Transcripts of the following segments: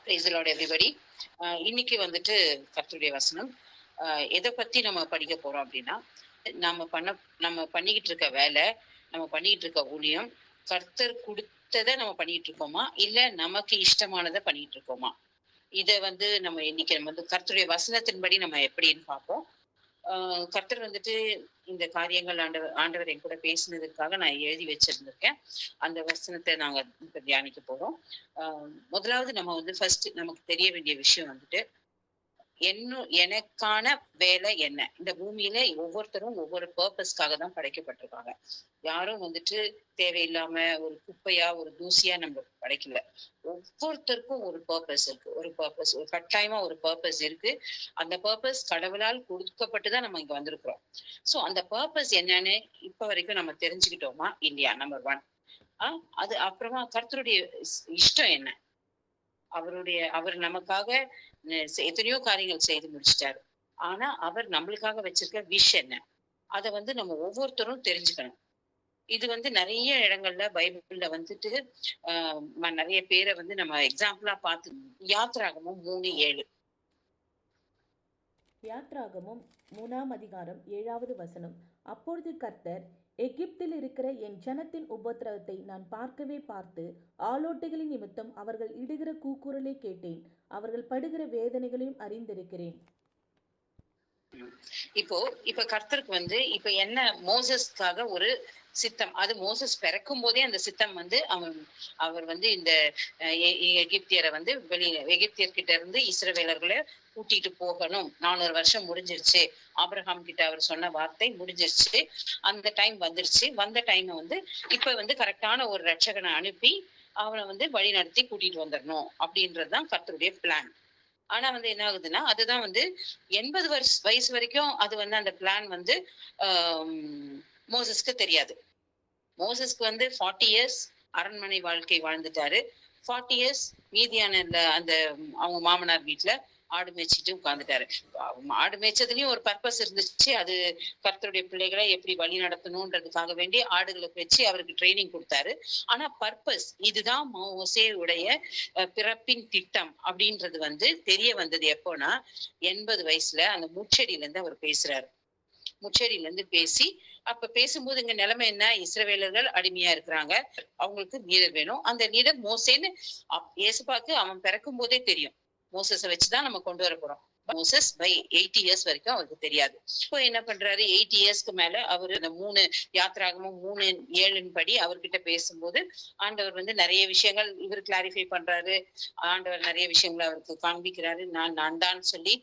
Praise the Lord everybody. இன்னைக்கு வந்துட்டு கர்த்தருடைய வசனம் எதை பத்தி நம்ம படிக்க போறோம் அப்படின்னா, நம்ம பண்ணிக்கிட்டு இருக்க வேலை, நம்ம பண்ணிக்கிட்டு இருக்க ஊழியம், கர்த்தர் கொடுத்ததை நம்ம பண்ணிட்டு இருக்கோமா, இல்ல நமக்கு இஷ்டமானதை பண்ணிட்டு இருக்கோமா? இதை நம்ம இன்னைக்கு கர்த்தருடைய வசனத்தின்படி நம்ம எப்படின்னு பார்ப்போம். கர்த்தர் வந்துட்டு இந்த காரியங்கள் ஆண்டவர் என் கூட பேசினதுக்காக நான் எழுதி வச்சிருந்திருக்கேன். அந்த வசனத்தை நாங்க இப்ப தியானிக்க போறோம். முதலாவது நம்ம ஃபர்ஸ்ட் நமக்கு தெரிய வேண்டிய விஷயம் வந்துட்டு, எனக்கான வேலை என்ன? இந்த பூமியில ஒவ்வொருத்தரும் ஒவ்வொரு பர்பஸ்க்காக தான் படைக்கப்பட்டிருக்காங்க. யாரும் தேவையில்லாம ஒரு குப்பையா ஒரு தூசியா நம்ம படைக்கல. ஒவ்வொருத்தருக்கும் ஒரு பர்பஸ் இருக்கு. ஒரு கட்டாயமா ஒரு பர்பஸ் இருக்கு. அந்த பர்பஸ் கடவுளால் கொடுக்கப்பட்டுதான் நம்ம இங்க வந்திருக்கிறோம். சோ அந்த பர்பஸ் என்னன்னு இப்ப வரைக்கும் நம்ம தெரிஞ்சுக்கிட்டோமா இல்லையா? நம்பர் 1. அது அப்புறமா கர்த்தருடைய இஷ்டம் என்ன? அவர் நமக்காக எத்தனையோ காரியங்கள் செய்து முடிச்சிட்டாரு. ஆனா அவர் நம்மளுக்காக வச்சிருக்க விஷ் என்ன? அதை நம்ம ஒவ்வொருத்தரும் தெரிஞ்சுக்கணும். இது நிறைய இடங்கள்ல பைபிள்ல நிறைய பேரை நம்ம எக்ஸாம்பிளா பார்த்து, யாத்ராகமம் 3:7. யாத்ராகமம் 3ஆம் அதிகாரம் 7வது வசனம். அப்பொழுது கர்த்தர், எகிப்தில் இருக்கிற என் ஜனத்தின் உபத்திரவத்தை நான் பார்த்து ஆலோட்டைகளின் நிமித்தம் அவர்கள் இடுகிற கூக்குரலை கேட்டேன். அவர்கள் படுகிற வேதனைகளையும் அறிந்திருக்கிறேன். இப்ப கர்த்தருக்கு இப்ப என்ன, மோசஸ்க்காக ஒரு சித்தம். அது மோசஸ் பிறக்கும் போதே அந்த சித்தம் அவர் இந்த எகிப்தியரை எகிப்தியர்கிட்ட இருந்து இஸ்ரவேலர்களை கூட்டிட்டு போகணும். 400 வருஷம் முடிஞ்சிருச்சு. ஆபிரகாம் கிட்ட அவர் சொன்ன வார்த்தை முடிஞ்சிருச்சு. அந்த டைம் வந்துருச்சு. வந்த டைம் இப்ப கரெக்டான ஒரு ரட்சகனை அனுப்பி அவனை வழி நடத்தி கூட்டிட்டு வந்துடணும் அப்படின்றதுதான் கர்த்தருடைய பிளான். ஆனா என்ன ஆகுதுன்னா, அதுதான் 80 வயசு வரைக்கும் அது அந்த பிளான் மோசஸ்க்கு தெரியாது. மோசஸ்க்கு 40 இயர்ஸ் அரண்மனை வாழ்க்கை வாழ்ந்துட்டாரு. 40 இயர்ஸ் மீதியான அந்த அவங்க மாமனார் வீட்டுல ஆடு மேய்ச்சிட்டு உட்கார்ந்துட்டாரு. ஆடு மேய்ச்சதுலயும் ஒரு பர்பஸ் இருந்துச்சு. அது கர்த்தருடைய பிள்ளைகளை எப்படி வழி நடத்தணும்ன்றதுக்காக வேண்டி ஆடுகளுக்கு வச்சு அவருக்கு ட்ரைனிங் கொடுத்தாரு. ஆனா பர்பஸ் இதுதான் மோசேயுடைய பிறப்பின் திட்டம் அப்படின்றது தெரிய வந்தது எப்போனா, 80 வயசுல அந்த முச்செடியில இருந்து அவர் பேசுறாரு. முச்செடியில இருந்து பேசி, அப்ப பேசும்போது இங்க நிலைமை என்ன? இஸ்ரவேலர்கள் அடிமையா இருக்கிறாங்க, அவங்களுக்கு லீடர் வேணும். அந்த லீடர் மோசேன்னு இயேசுபாக்கு அவன் பிறக்கும் போதே தெரியும். மோசஸை வச்சுதான் நம்ம கொண்டு வர போறோம். மோசஸ் பை 80 இயர்ஸ் வரைக்கும் அவருக்கு தெரியாது. இப்போ என்ன பண்றாரு, 80 இயர்ஸ்க்கு மேல அவரு அந்த 3 யாத்ராகமும் 3:7 படி அவர்கிட்ட பேசும்போது ஆண்டவர் நிறைய விஷயங்கள் இவர் கிளாரிஃபை பண்றாரு. ஆண்டவர் நிறைய விஷயங்களை அவருக்கு காண்பிக்கிறாரு. நான் தான் சொல்லி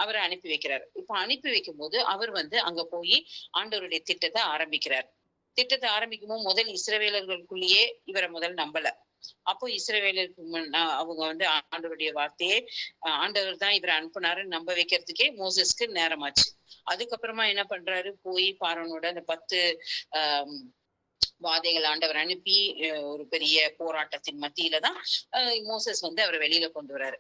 அவரை அனுப்பி வைக்கிறாரு. இப்ப அனுப்பி வைக்கும் போது அவர் அங்க போய் ஆண்டவருடைய திட்டத்தை ஆரம்பிக்கிறார். திட்டத்தை ஆரம்பிக்கும் போது முதல் இஸ்ரவேலர்களுக்குள்ளேயே இவரை முதல் நம்பல. அப்போ இஸ்ரவேலருக்கு அவங்க ஆண்டவருடைய வார்த்தையே, ஆண்டவர் தான் இவரை அனுப்புனாருன்னு நம்ப வைக்கிறதுக்கே மோசஸ்க்கு நேரமாச்சு. அதுக்கப்புறமா என்ன பண்றாரு, போய் பார்வோனோட அந்த 10 வாதைகள் ஆண்டவர் அனுப்பி ஒரு பெரிய போராட்டத்தின் மத்தியில தான் மோசஸ் அவரை வெளியில கொண்டு வர்றாரு.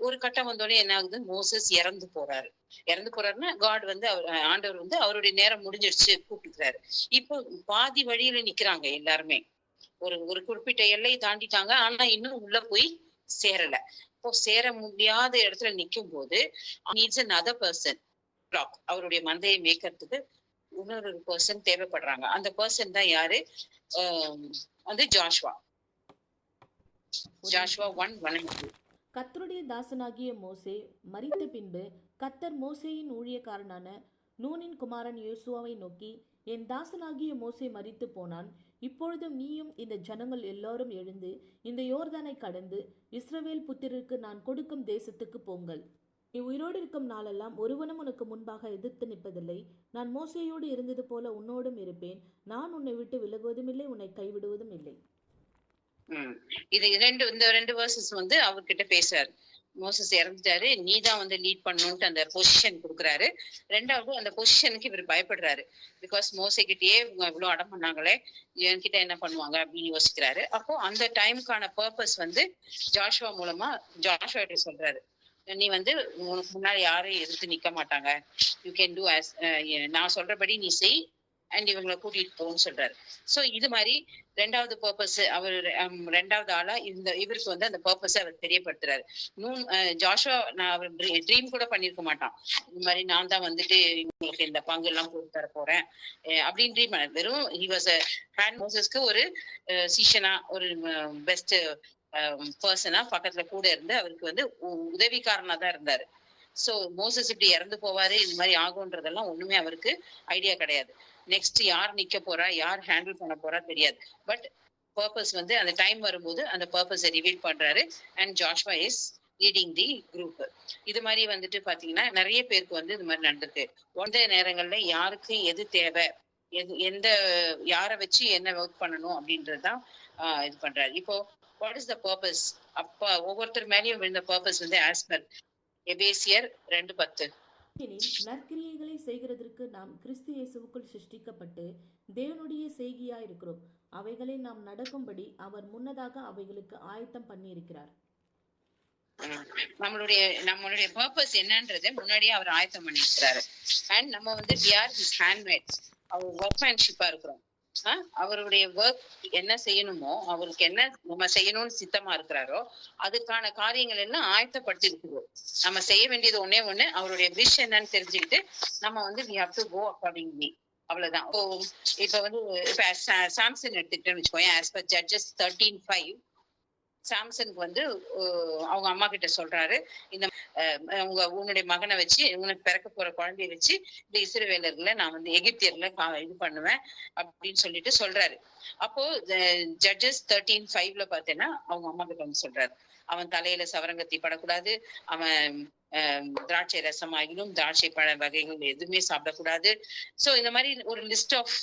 ஒரு கட்டம் வந்தோடனே என்ன ஆகுது, மோசஸ் இறந்து போறாருன்னா காட் ஆண்டவர் அவருடைய நேரம் முடிஞ்சிருச்சு கூப்பிட்டுக்கிறாரு. இப்போ பாதி வழியில நிக்கிறாங்க எல்லாருமே. ஒரு குறிப்பிட்ட எல்லையை தாண்டிட்டாங்க. ஆனா இன்னும் உள்ள போய் சேரல. இப்போ சேர முடியாத இடத்துல நிக்கும் போது another person block. அவருடைய மந்தையை மேய்க்கிறதுக்கு இன்னொரு பர்சன் தேவைப்படுறாங்க. அந்த பர்சன் தான் யாரு, ஜாஷுவா. 1:1. கர்த்தருடைய தாசனாகிய மோசே மரித்த பின்பு கர்த்தர் மோசேயின் ஊழியக்காரனான நூனின் குமாரன் யோசுவாவை நோக்கி, என் தாசனாகிய மோசே மரித்து போனான். இப்பொழுதும் நீயும் இந்த ஜனங்கள் எல்லாரும் எழுந்து இந்த யோர்தானை கடந்து இஸ்ரவேல் புத்திரருக்கு நான் கொடுக்கும் தேசத்துக்கு போங்கள். நீ உயிரோடு இருக்கும் நாளெல்லாம் ஒருவனும் உனக்கு முன்பாக எதிர்த்து நிற்பதில்லை. நான் மோசேயோடு இருந்தது போல உன்னோடும் இருப்பேன். நான் உன்னை விட்டு விலகுவதும் இல்லை, உன்னை கைவிடுவதும் இல்லை. இந்த 2 வேர்சஸ் அவர்கிட்ட பேசுறாரு. மோசஸ் இறந்துட்டாரு, நீதான் லீட் பண்ணணும்ட்டு அந்த பொசிஷன் கொடுக்குறாரு. 2வது அந்த பொசிஷனுக்கு இவர் பயப்படுறாரு. பிகாஸ் மோசே கிட்டயே இவங்க இவ்வளவு அடம் பண்ணாங்களே, என்கிட்ட என்ன பண்ணுவாங்க அப்படின்னு யோசிக்கிறாரு. அப்போ அந்த டைமுக்கான பர்பஸ் ஜாஷுவா மூலமா ஜாஷுவா கிட்ட சொல்றாரு, நீ உனக்கு முன்னாடி யாரும் எதிர்த்து நிக்க மாட்டாங்க. யூ கேன் டூ நான் சொல்றபடி நீ செய். அண்ட் இவங்களை கூட்டிட்டு போன்னு சொல்றாரு. சோ இது மாதிரி ரெண்டாவது பர்பஸ் அவர் ரெண்டாவது ஆளா இவருக்கு வந்து அந்த பர்பஸ் அவர் தெரியப்படுத்துறாரு. ஜாஷுவா நான் அவர் ட்ரீம் கூட பண்ணிருக்க மாட்டான். இந்த மாதிரி நான் தான் வந்துட்டு இவங்களுக்கு இந்த பங்கு எல்லாம் போட்டு தர போறேன் அப்படின்னு ட்ரீம் பண்ண. வெறும் ஹி வாஸ் ஹேண்ட் மோசஸ்க்கு ஒரு சீஷனா, ஒரு பெஸ்ட் பர்சனா பக்கத்துல கூட இருந்து அவருக்கு வந்து உதவிக்காரனா தான் இருந்தாரு. சோ மோசஸ் இப்படி இறந்து போவாரு, இந்த மாதிரி ஆகும்ன்றதெல்லாம் ஒண்ணுமே அவருக்கு ஐடியா கிடையாது. நெக்ஸ்ட் யார் நிக்க போறா, யார் ஹேண்டில் பண்ண போறா தெரியாது. பட் பர்பஸ் வந்து அந்த டைம் வரும்போது அந்த பர்பஸை ரிவீல் பண்றாரு. And Joshua is leading the group. இது மாதிரி வந்துட்டு பாத்தீங்கன்னா நிறைய பேருக்கு வந்து இது மாதிரி நடந்திருக்கு. ஒன்றே நேரங்கள்ல யாருக்கு எது தேவை, எந்த யாரை வச்சு என்ன ஒர்க் பண்ணணும் அப்படின்றதுதான் இது பண்றாரு. இப்போ வாட் இஸ் த பர்பஸ்? அப்ப ஒவ்வொருத்தர் மேலேயும் விழுந்த பர்பஸ் வந்து ஆஸ் பர் எபேசியர் 2:10. நற்கிரியைகளை செய்கிறதற்கு நாம் கிறிஸ்து இயேசுவுக்குள் சிருஷ்டிக்கப்பட்டு தேவனுடைய செய்கையா இருக்கிறோம். அவைகளை நாம் நடக்கும்படி அவர் முன்னதாக அவைகளுக்கு ஆயத்தம் பண்ணி இருக்கிறார். நம்மளுடைய பர்பஸ் என்னன்றதை முன்னாடியே அவர் ஆயத்தம் பண்ணி இருக்கிறாரு. அண்ட் நம்ம வந்து we are his handmaids, அவர் ஒர்க்மேன்ஷிப்பா இருக்கிறோம். அவருடைய ஒர்க் என்ன செய்யணுமோ, அவருக்கு என்ன நம்ம செய்யணும்னு சித்தமா இருக்கிறாரோ அதுக்கான காரியங்கள் எல்லாம் ஆயத்தப்படுத்தி இருக்கிறோம். நம்ம செய்ய வேண்டியது ஒண்ணே ஒண்ணு, அவருடைய விஷ் என்னன்னு தெரிஞ்சுக்கிட்டு நம்ம வந்து we have to go accordingly. அவ்வளவுதான். இப்ப வந்து இப்ப சாம்சன் எடுத்துக்கிட்டேன்னு வச்சுக்கோங்க. as per Judges 13:5 சாம்சனுக்கு வந்து அவங்க அம்மா கிட்ட சொல்றாரு, இந்த உன்னுடைய மகனை வச்சு, உனக்கு பிறக்க போற குழந்தைய வச்சு இந்த இஸ்ரவேலர்களை நான் வந்து எகிப்தியர்ல இது பண்ணுவேன் அப்படின்னு சொல்லிட்டு சொல்றாரு. அப்போ ஜட்ஜஸ் 13:5 பாத்தீங்கன்னா அவங்க அம்மா கிட்ட வந்து சொல்றாரு, அவன் தலையில சவரங்கத்தி படக்கூடாது, அவன் திராட்சை ரசம் ஆகிலும் திராட்சை பழ வகைகள் எதுவுமே சாப்பிடக்கூடாது. சோ இந்த மாதிரி ஒரு லிஸ்ட் ஆஃப்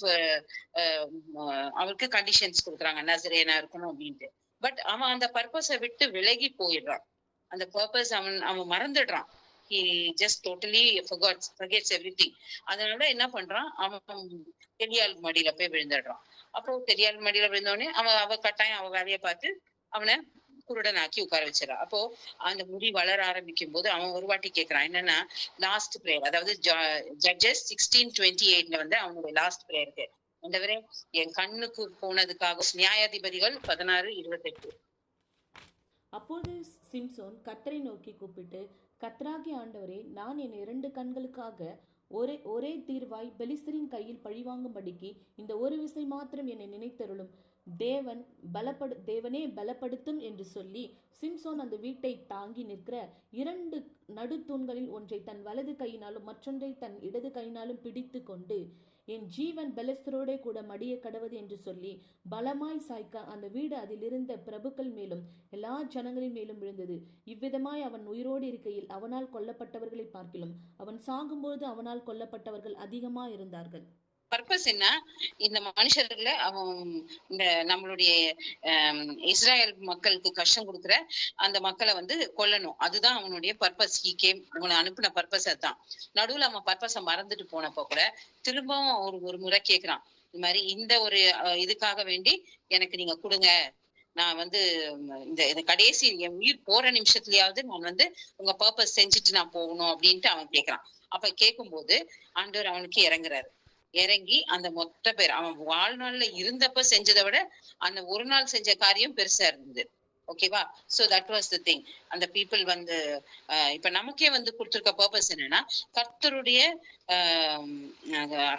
அவருக்கு கண்டிஷன்ஸ் கொடுக்குறாங்க, நசரேனா இருக்கணும் அப்படின்ட்டு. பட் அவன் அந்த பர்பஸை விட்டு விலகி போயிடுறான். அந்த பர்பஸ் அவன் மறந்துடுறான். he just totally forgets everything. அதனால என்ன பண்றான், அவன் பெரியாள் மடியில போய் விழுந்துடுறான். அப்போ பெரியாள் மடியில விழுந்தோடனே அவ கட்டாயம் அவ வேலையை பார்த்து அவனை குருடனாக்கி உட்கார வச்சிடறான். அப்போ அந்த முடி வளர ஆரம்பிக்கும் போது அவன் ஒரு வாட்டி கேட்கிறான், என்னன்னா லாஸ்ட் பிரேயர், அதாவது ஜட்ஜஸ் 16:28 வந்து அவனுடைய லாஸ்ட் பிரேயருக்கு, ஆண்டவரே என் கண்ணுக்கு போனதுக்காக. நியாயாதிபதிகள் 16:28. அப்போது சிம்சோன் கர்த்தரை நோக்கி கூப்பிட்டு, கர்த்தராகிய ஆண்டவரே, நான் என் 2 கண்களுக்காக ஒரே தீர்வாய் பெலிஸ்தரின் கையில் பழிவாங்கும்படிக்கு இந்த ஒரு விசை மாத்திரம் என்னை நினைத்தருளும், தேவனே பலப்படுத்தும் என்று சொல்லி சிம்சோன் அந்த வீட்டை தாங்கி நிற்கிற 2 நடுத்தூண்களில் ஒன்றை தன் வலது கையினாலும் மற்றொன்றை தன் இடது கையினாலும் பிடித்து கொண்டு, என் ஜீவன் பெலிஸ்தரோடே கூட மடிய கடவது என்று சொல்லி பலமாய் சாய்க்க அந்த வீடு அதில் இருந்த பிரபுக்கள் மேலும் எல்லா ஜனங்களின் மேலும் விழுந்தது. இவ்விதமாய் அவன் உயிரோடு இருக்கையில் அவனால் கொல்லப்பட்டவர்களை பார்க்கிலும் அவன் சாகும்போது அவனால் கொல்லப்பட்டவர்கள் அதிகமா இருந்தார்கள். பர்பஸ் என்ன, இந்த மனுஷர்களை அவன் இந்த நம்மளுடைய இஸ்ராயல் மக்களுக்கு கஷ்டம் கொடுக்குற அந்த மக்களை வந்து கொல்லணும். அதுதான் அவனுடைய பர்பஸ். அவனை அனுப்பின பர்பஸ் அதுதான். நடுவுல அவன் பர்பஸை மறந்துட்டு போனப்போ கூட திரும்பவும் ஒரு முறை கேட்கிறான், இந்த மாதிரி இந்த ஒரு இதுக்காக வேண்டி எனக்கு நீங்க கொடுங்க, நான் வந்து இந்த கடைசி என் உயிர் போற நிமிஷத்துலயாவது நான் வந்து உங்க பர்பஸ் செஞ்சுட்டு நான் போகணும் அப்படின்ட்டு அவன் கேட்கிறான். அப்ப கேட்கும் போது ஆண்டவர் அவனுக்கு இறங்கி அந்த மொத்த பேர் அவன் வாழ்நாள்ல இருந்தப்ப செஞ்சதை விட அந்த ஒரு நாள் செஞ்ச காரியம் பெருசா இருந்தது. ஓகேவா? So that was the thing. அந்த பீப்புள் வந்து இப்ப நமக்கே வந்து கொடுத்திருக்க பர்பஸ் என்னன்னா, கர்த்தருடைய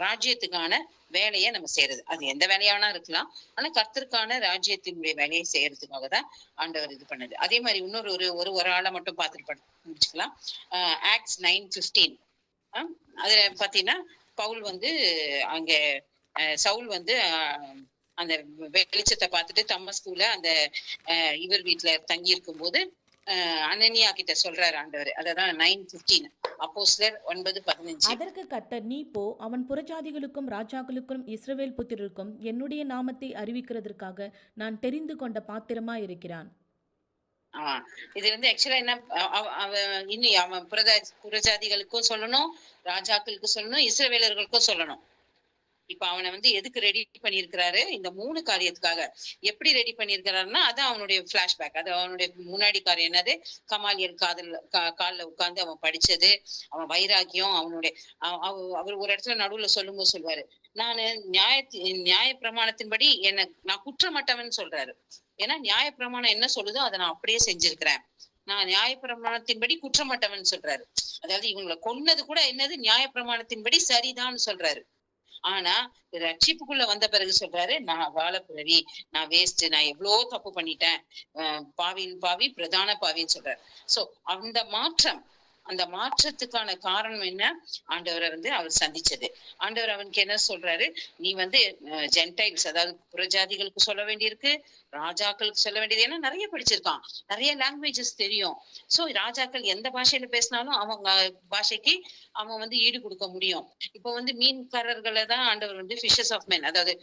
ராஜ்யத்துக்கான வேலையை நம்ம செய்யறது. அது எந்த வேலையானா இருக்கலாம், ஆனா கர்த்தருக்கான ராஜ்யத்தினுடைய வேலையை செய்யறதுக்காக தான் ஆண்டவர் இது பண்ணது. அதே மாதிரி இன்னொரு ஒரு ஆளை மட்டும் பார்த்துட்டு முடிச்சுக்கலாம். ஆக்ட்ஸ் 9:15 அதுல பாத்தீங்கன்னா பவுல் வந்து அங்க சவுல் வந்து அந்த வெளிச்சத்தை பார்த்துட்டு தமஸ்குல அந்த இவர் வீட்டுல தங்கி இருக்கும் போது அனனியா கிட்ட சொல்றாரு ஆண்டவர். அததான் 9:15 அப்போஸ்தலர் 9:15. அதற்கு கர்த்தர், நீ போ, அவன் புறஜாதிகளுக்கும் ராஜாக்களுக்கும் இஸ்ரவேல் புத்திரருக்கும் என்னுடைய நாமத்தை அறிவிக்கிறதற்காக நான் தெரிந்து கொண்ட பாத்திரமா இருக்கிறான். இது வந்து ஆக்சுவலா என்ன, அவன் புறஜாதிகளுக்கும் சொல்லணும், ராஜாக்களுக்கும் சொல்லணும், இஸ்ரவேலர்களுக்கும் சொல்லணும். இப்ப அவனை வந்து எதுக்கு ரெடி பண்ணிருக்கிறாரு, இந்த 3 காரியத்துக்காக. எப்படி ரெடி பண்ணிருக்கிறாருன்னா, அதான் அவனுடைய பிளாஷ்பேக். அது அவனுடைய முன்னாடி காரியம் என்னது, கமாலியல் காலில் உட்கார்ந்து அவன் படிச்சது, அவன் வைராக்கியம், அவனுடைய அவர் ஒரு இடத்துல நடுவுல சொல்லும்போது சொல்லுவாரு, நானு நியாய பிரமாணத்தின்படி நான் குற்றமற்றவன் சொல்றாரு. ஏன்னா நியாய பிரமாணம் என்ன சொல்லுதோ அதை நான் அப்படியே செஞ்சிருக்கிறேன். நான் நியாய பிரமாணத்தின்படி குற்றமற்றவன் சொல்றாரு. அதாவது இவங்களை கொன்னது கூட என்னது நியாய பிரமாணத்தின்படி சரிதான்னு சொல்றாரு. ஆனா ரட்சிப்புக்குள்ள வந்த பிறகு சொல்றாரு, நான் வாழப்பிறவி, நான் வேஸ்ட், நான் எவ்வளவோ தப்பு பண்ணிட்டேன், பாவின் பாவி பிரதான பாவின்னு சொல்றாரு. சோ அந்த மாற்றத்துக்கான காரணம் என்ன? ஆண்டவரை அவர் சந்திச்சது. ஆண்டவர் அவனுக்கு என்ன சொல்றாரு, நீ ஜென்டைல்ஸ், அதாவது புறஜாதிகளுக்கு சொல்ல வேண்டியிருக்கு, ராஜாக்களுக்கு சொல்ல வேண்டியது. ஏன்னா நிறைய படிச்சிருக்கான், நிறைய லாங்குவேஜஸ் தெரியும். சோ ராஜாக்கள் எந்த பாஷையில பேசினாலும் அவங்க பாஷைக்கு அவன் ஈடு கொடுக்க முடியும். இப்போ மீன்காரர்களை தான் ஆண்டவர் ஃபிஷர்ஸ் ஆஃப் மென், அதாவது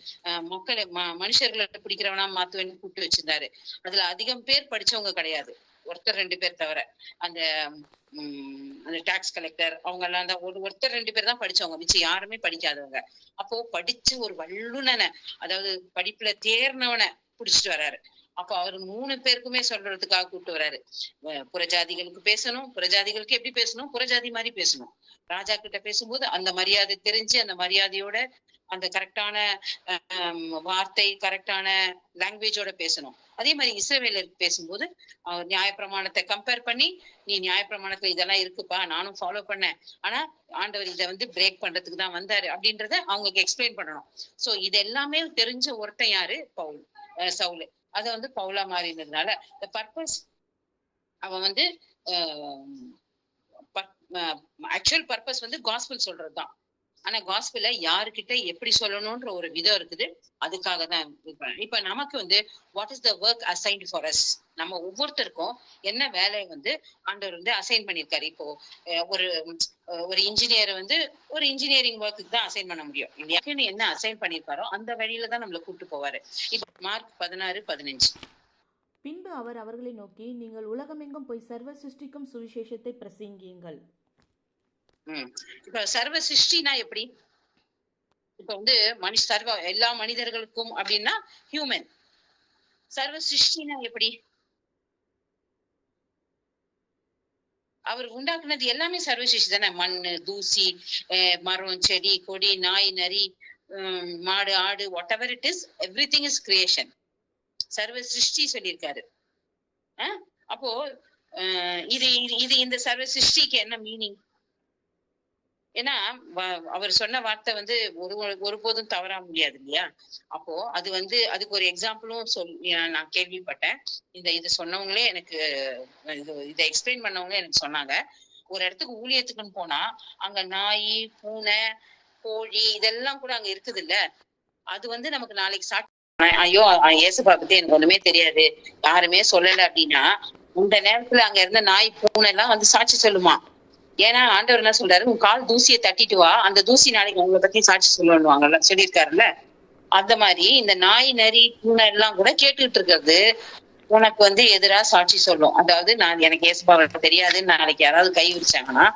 மக்களை மனுஷர்களை பிடிக்கிறவனா மாத்துவேன்னு கூப்பிட்டு வச்சிருந்தாரு. அதுல அதிகம் பேர் படிச்சவங்க கிடையாது, ஒருத்தர் 2 பேர் தவிர. அந்த டாக்ஸ் கலெக்டர் அவங்க எல்லாம் தான் ஒருத்தர் 2 பேர் தான் படிச்சவங்க, மிச்சம் யாருமே படிக்காதவங்க. அப்போ படிச்சு ஒரு வல்லுனனை, அதாவது படிப்புல தேர்னவனை புடிச்சிட்டு வர்றாரு. அப்போ அவர் 3 பேருக்குமே சொல்றதுக்காக கூப்பிட்டு வர்றாரு. புறஜாதிகளுக்கு பேசணும், புறஜாதிகளுக்கு எப்படி பேசணும், புறஜாதி மாதிரி பேசணும். ராஜா கிட்ட பேசும்போது அந்த மரியாதை தெரிஞ்சு, அந்த மரியாதையோட, அந்த கரெக்டான வார்த்தை, கரெக்டான லாங்குவேஜோட பேசணும். அதே மாதிரி இஸ்ரவேலருக்கு பேசும்போது நியாயப்பிரமாணத்தை கம்பேர் பண்ணி, நீ நியாயப்பிரமாணத்துல இதெல்லாம் இருக்குப்பா, நானும் ஃபாலோ பண்ணேன், ஆனா ஆண்டவர் இதை பிரேக் பண்றதுக்கு தான் வந்தாரு அப்படின்றத அவங்களுக்கு எக்ஸ்பிளைன் பண்ணணும். சோ இது எல்லாமே தெரிஞ்ச ஒருத்தன் யாரு? சவுல். அத பவுலா மாறினதுனால பர்பஸ் அவன் ஆக்சுவல் பர்பஸ் காஸ்பல் சொல்றதுதான். ஆனா காஸ்பல யாருக்கிட்ட எப்படி சொல்லணும்ன்ற ஒரு விதம் இருக்குது, அதுக்காக தான். இப்ப நமக்கு what is the work assigned for us? நம்ம ஒவ்வொருத்தருக்கும் என்ன வேலை ஆண்டவர் அசைன் பண்ணிருக்காரு. இப்போ ஒரு இன்ஜினியர் ஒரு இன்ஜினியரிங் ஒர்க்குக்கு தான் அசைன் பண்ண முடியும் இல்லையா? என்ன அசைன் பண்ணிருக்காரோ அந்த வழியில தான் நம்மள கூப்பிட்டு போவாரு. இப்ப மார்க் 16:15. பின்பு அவர் அவர்களை நோக்கி, நீங்கள் உலகமெங்கும் போய் சர்வ சிருஷ்டிக்கும் சுவிசேஷத்தை பிரசங்கியுங்கள். இப்ப சர்வ சிருஷ்டினா எப்படி? இப்ப சர்வ எல்லா மனிதர்களுக்கும் அப்படின்னா ஹியூமன். சர்வ சிருஷ்டினா எப்படி? அவர் உண்டாக்குனது எல்லாமே சர்வ சிருஷ்டி தானே. மண்ணு, தூசி, மரம், செடி, கொடி, நாய், நரி, மாடு, ஆடு, what ever it is, everything is creation. சர்வ சிருஷ்டி சொல்லியிருக்காரு. அப்போ இது இந்த சர்வ சிருஷ்டிக்கு என்ன மீனிங்? ஏன்னா அவர் சொன்ன வார்த்தை ஒருபோதும் தவற முடியாது இல்லையா? அப்போ அது அதுக்கு ஒரு எக்ஸாம்பிளும் நான் கேள்விப்பட்டேன். இது சொன்னவங்களே எனக்கு, இதை எக்ஸ்பிளைன் பண்ணவங்களே எனக்கு சொன்னாங்க. ஒரு இடத்துக்கு ஊழியத்துக்குன்னு போனா அங்க நாய், பூனை, கோழி இதெல்லாம் கூட அங்க இருக்குது இல்ல. அது நமக்கு நாளைக்கு சாட்சி, ஐயோ இயேசுப்பா பத்தி எனக்கு ஒண்ணுமே தெரியாது, யாருமே சொல்லல அப்படின்னா, இந்த நேரத்துல அங்க இருந்த நாய், பூனை எல்லாம் சாட்சி சொல்லுமா? ஏன்னா ஆண்டவர் என்ன சொல்றாரு, உன் கால் தூசியை தட்டிட்டு வா, அந்த தூசி நாளைக்கு உங்களை பத்தி சாட்சி சொல்லுவாங்கல்ல, சொல்லியிருக்காருல்ல. அந்த மாதிரி இந்த நாய், நரி, பூனை எல்லாம் கூட கேட்டுட்டு இருக்கிறது உனக்கு எதிரா சாட்சி சொல்லும். அதாவது எனக்கு இயேசுபாவை தெரியாதுன்னு நாளைக்கு யாராவது கை விரிச்சாங்கன்னா,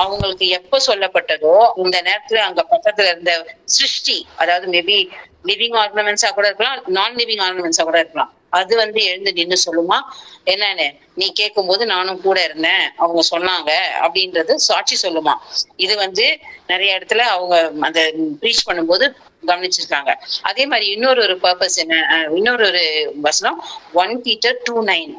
அவங்களுக்கு எப்ப சொல்லப்பட்டதோ இந்த நேரத்துல அங்க பக்கத்துல இருந்த சிருஷ்டி, அதாவது மேபி லிவிங் ஆர்னமெண்ட்ஸா கூட இருக்கலாம், நான் லிவிங் ஆர்னமெண்ட்ஸா கூட இருக்கலாம், அது எழுந்து நின்று சொல்லுமா, என்னன்னு நீ கேட்கும் போது நானும் கூட இருந்தேன், அவங்க சொன்னாங்க அப்படின்றது சாட்சி சொல்லுமா. இது நிறைய இடத்துல அவங்க அந்த ப்ரீச் பண்ணும்போது கவனிச்சிருக்காங்க. அதே மாதிரி இன்னொரு பர்பஸ் என்ன, இன்னொரு வசனம் 1 Peter 2:9.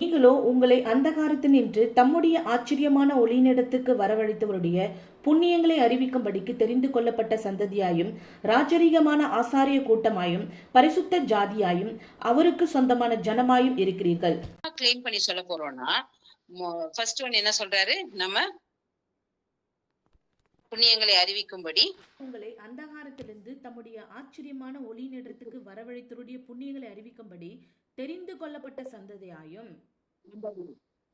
நீங்களோ உங்களை அந்தகாரத்தினின்று தம்முடைய ஆச்சரியமான ஒளியினிடத்துக்கு வரவழைத்தவருடைய புண்ணியங்களை அறிவிக்கும்படிக்கு தெரிந்து கொள்ளப்பட்ட சந்ததியாயும், ராஜரீகமான ஆசாரிய கூட்டமாயும், பரிசுத்த ஜாதியாயும், அவருக்கு சொந்தமான ஜனமாயும் இருக்கிறீர்கள். கிளைம் பண்ணி சொல்ல போறோம்னா, ஃபர்ஸ்ட் ஒன் என்ன சொல்றாரு, நம்ம புண்ணியங்களை அறிவிக்கும்படி, உங்களை அந்தகாரத்திலிருந்து தம்முடைய ஆச்சரியமான ஒளியினிடத்துக்கு வரவழைத்தவருடைய புண்ணியங்களை அறிவிக்கும்படி தெரிந்து கொள்ளப்பட்ட சந்ததியாயும்.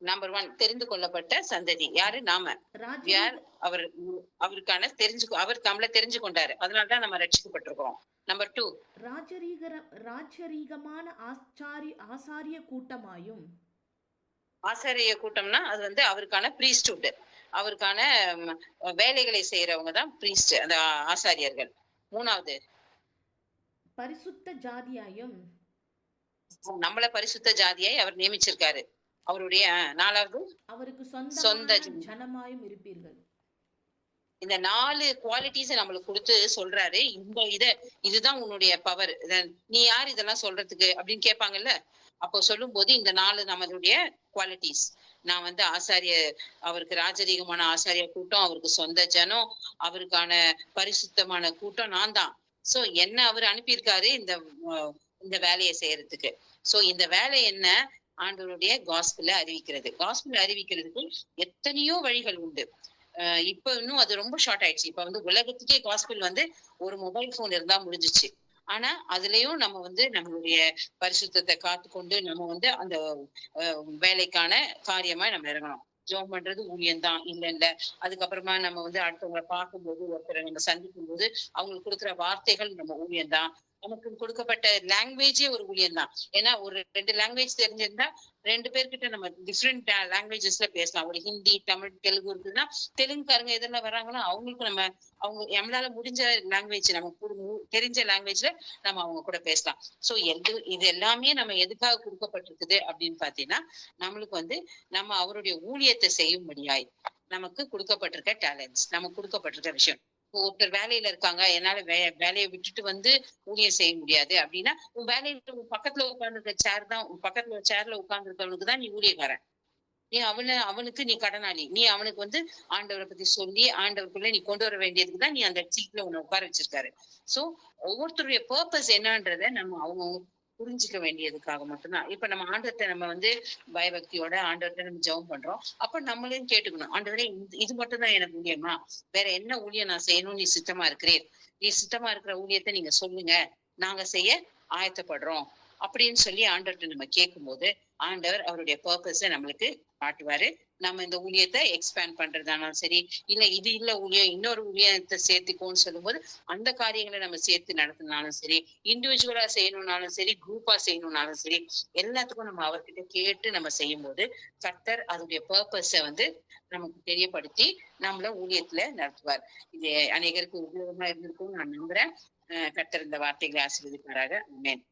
நம்பர் 1 தெரிந்து கொள்ளப்பட்ட சந்ததி யாரு? நாம. அவருக்கான அவர் நம்மள தெரிஞ்சு கொண்டாரு, அதனாலதான் நம்ம ரட்சிக்கப்பட்டிருக்கோம். நம்பர் 2 ராஜரீகமான ஆசாரிய கூட்டமாயும். ஆசாரிய கூட்டம்னா அது அவருக்கான பிரீஸ்ட்ஹுட், அவருக்கான வேலைகளை செய்யறவங்க தான் பிரீஸ்ட், அந்த ஆசாரியர்கள். 3வது பரிசுத்த ஜாதியாயும், நம்மள பரிசுத்த ஜாதியாய் அவர் நியமிச்சிருக்காரு. அவருடைய 4வது அவருக்கு சொந்த ஜனமாயும் இருப்பீர்கள். இந்த 4 குவாலிட்டிஸ் நம்மளுக்கு கொடுத்து சொல்றாரு. இதுதான் உன்னுடைய பவர். நீ யார் இதெல்லாம் சொல்றதுக்கு அப்படின்னு கேட்பாங்கல்ல. அப்போ சொல்லும்போது இந்த 4 நம்மளுடைய குவாலிட்டிஸ். நான் வந்து அவருக்கு ராஜரீகமான ஆசாரிய கூட்டம், அவருக்கு சொந்த ஜனம், அவருக்கான பரிசுத்தமான கூட்டம் நான் தான். சோ என்ன அவர் அனுப்பியிருக்காரு இந்த வேலையை செய்யறதுக்கு. சோ இந்த வேலை என்ன? ஆண்டவருடைய காஸ்பிள அறிவிக்கிறது. காஸ்பிள அறிவிக்கிறதுக்கு எத்தனையோ வழிகள் உண்டு. இப்ப இன்னும் அது ரொம்ப ஷார்ட் ஆயிடுச்சு. இப்ப வந்து உலகத்துக்கே காஸ்பிள் வந்து ஒரு மொபைல் போன் இருந்தா முடிஞ்சிச்சு. ஆனா அதுலயும் நம்ம வந்து நம்மளுடைய பரிசுத்தத்தை காத்துக்கொண்டு நம்ம வந்து அந்த வேலைக்கான காரியமா நம்ம இறங்கணும். ஜெபம் பண்றது ஊழியம் தான், இல்ல. அதுக்கப்புறமா நம்ம வந்து அடுத்தவங்களை பார்க்கும்போது, ஒருத்தரை நம்ம சந்திக்கும் போது அவங்களுக்கு கொடுக்குற வார்த்தைகள் நம்ம ஊழியம் தான். நமக்கு கொடுக்கப்பட்ட லாங்குவேஜே ஒரு ஊழியம் தான். ஏன்னா ஒரு 2 லாங்குவேஜ் தெரிஞ்சிருந்தா 2 பேர்கிட்ட நம்ம டிஃப்ரெண்ட் லாங்குவேஜஸ்ல பேசலாம். ஒரு ஹிந்தி, தமிழ், தெலுங்கு இருக்குன்னா தெலுங்குக்காரங்க எதுல வர்றாங்களோ அவங்களுக்கு நம்மளால முடிஞ்ச லாங்குவேஜ், நமக்கு தெரிஞ்ச லாங்குவேஜ்ல நம்ம அவங்க கூட பேசலாம். சோ இது எல்லாமே நம்ம எதுக்காக கொடுக்கப்பட்டிருக்குது அப்படின்னு பாத்தீங்கன்னா, நம்மளுக்கு வந்து நம்ம அவருடைய ஊழியத்தை செய்யும்படியாய் நமக்கு கொடுக்கப்பட்டிருக்க டேலண்ட்ஸ், நமக்கு கொடுக்கப்பட்டிருக்க விஷயம். ஒருத்தர் வேலையில இருக்காங்க, என்னால வேலையை விட்டுட்டு வந்து ஊழியம் செய்ய முடியாது அப்படின்னா, உன் வேலையில உன் பக்கத்துல உட்கார்ந்துருக்க சேர் தான், உன் பக்கத்துல சேர்ல உட்கார்ந்து இருக்கவனுக்கு தான் நீ ஊழியக்காரன். நீ அவனுக்கு நீ கடனாளி. நீ அவனுக்கு வந்து ஆண்டவரை பத்தி சொல்லி ஆண்டவருக்குள்ள நீ கொண்டு வர வேண்டியதுக்கு தான் நீ அந்த சீட்ல உன்னை உட்கார வச்சிருக்காரு. சோ ஒவ்வொருத்தருடைய பர்பஸ் என்னன்றத நம்ம அவங்க புரிஞ்சுக்க வேண்டியதுக்காக மட்டும்தான். இப்ப நம்ம ஆண்டவர்கிட்ட நம்ம வந்து பயபக்தியோட ஆண்டவர்கிட்ட நம்ம ஜெபம் பண்றோம். அப்ப நம்மளையும் கேட்டுக்கணும், ஆண்டவரே இது மட்டும் தான் எனக்கு ஊழியமா? வேற என்ன ஊழியம் நான் செய்யணும் நீ சித்தமா இருக்கிறீர்? நீ சித்தமா இருக்கிற ஊழியத்தை நீங்க சொல்லுங்க, நாங்க செய்ய ஆயத்தப்படுறோம் அப்படின்னு சொல்லி ஆண்டவர்கிட்ட நம்ம கேட்கும் போது ஆண்டவர் அவருடைய பர்பஸ நம்மளுக்கு காட்டுவாரு. நம்ம இந்த ஊழியத்தை எக்ஸ்பேண்ட் பண்றதானாலும் சரி, இல்ல ஊழியம் இன்னொரு ஊழியத்தை சேர்த்துக்கோன்னு சொல்லும்போது அந்த காரியங்களை நம்ம சேர்த்து நடத்தினாலும் சரி, இண்டிவிஜுவலா செய்யணும்னாலும் சரி, குரூப்பா செய்யணும்னாலும் சரி, எல்லாத்துக்கும் நம்ம அவர்கிட்ட கேட்டு நம்ம செய்யும் போது கர்த்தர் அதோடைய பர்பஸ வந்து நமக்கு தெரியப்படுத்தி நம்மள ஊழியத்துல நடத்துவார். இது அநேகருக்கு உபயோகமா இருந்திருக்கும் நான் நம்புறேன். கர்த்தர் இந்த வார்த்தைகளை ஆசீர்வதிப்பாராக. ஆமென்.